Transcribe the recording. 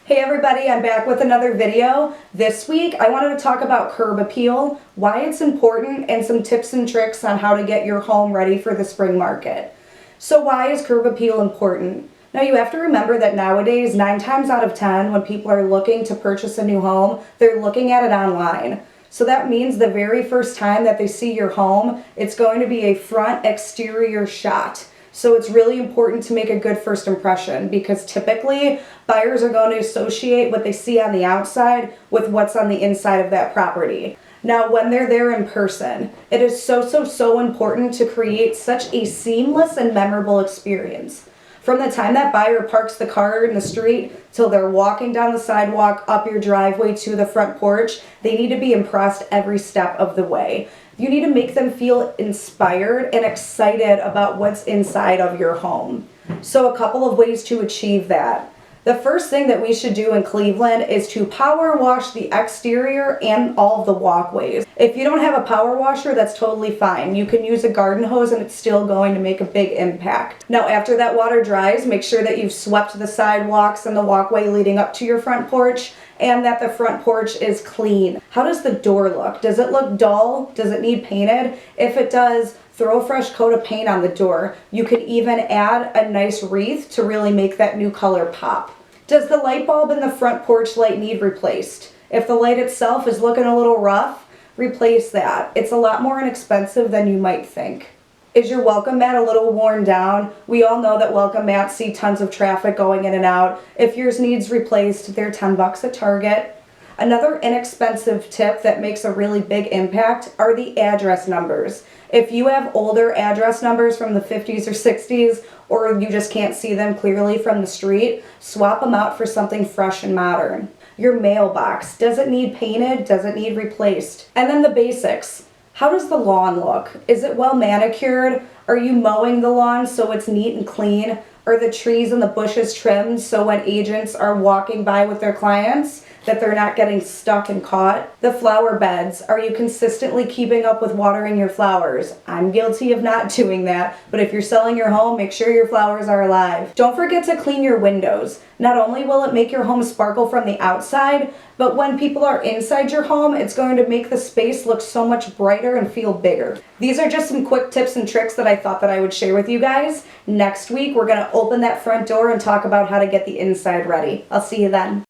Hey everybody, I'm back with another video. This week I wanted to talk about curb appeal, why it's important, and some tips and tricks on how to get your home ready for the spring market. So why is curb appeal important? Now you have to remember that nowadays 9 times out of 10 when people are looking to purchase a new home, they're looking at it online. So that means the very first time that they see your home, it's going to be a front exterior shot. So it's really important to make a good first impression because typically buyers are going to associate what they see on the outside with what's on the inside of that property. Now, when they're there in person, it is so important to create such a seamless and memorable experience. From the time that buyer parks the car in the street till they're walking down the sidewalk, up your driveway to the front porch, they need to be impressed every step of the way. You need to make them feel inspired and excited about what's inside of your home. So a couple of ways to achieve that. The first thing that we should do in Cleveland is to power wash the exterior and all of the walkways. If you don't have a power washer, that's totally fine. You can use a garden hose and it's still going to make a big impact. Now after that water dries, make sure that you've swept the sidewalks and the walkway leading up to your front porch and that the front porch is clean. How does the door look? Does it look dull? Does it need painted? If it does, throw a fresh coat of paint on the door. You could even add a nice wreath to really make that new color pop. Does the light bulb in the front porch light need replaced? If the light itself is looking a little rough, replace that. It's a lot more inexpensive than you might think. Is your welcome mat a little worn down? We all know that welcome mats see tons of traffic going in and out. If yours needs replaced, they're $10 at Target. Another inexpensive tip that makes a really big impact are the address numbers. If you have older address numbers from the 50s or 60s, or you just can't see them clearly from the street, swap them out for something fresh and modern. Your mailbox, does it need painted? Does it need replaced? And then the basics. How does the lawn look? Is it well manicured? Are you mowing the lawn so it's neat and clean? Are the trees and the bushes trimmed so when agents are walking by with their clients that they're not getting stuck and caught? The flower beds, are you consistently keeping up with watering your flowers? I'm guilty of not doing that, but if you're selling your home, make sure your flowers are alive. Don't forget to clean your windows. Not only will it make your home sparkle from the outside, but when people are inside your home, it's going to make the space look so much brighter and feel bigger. These are just some quick tips and tricks that I thought that I would share with you guys. Next week, we're going to open that front door and talk about how to get the inside ready. I'll see you then.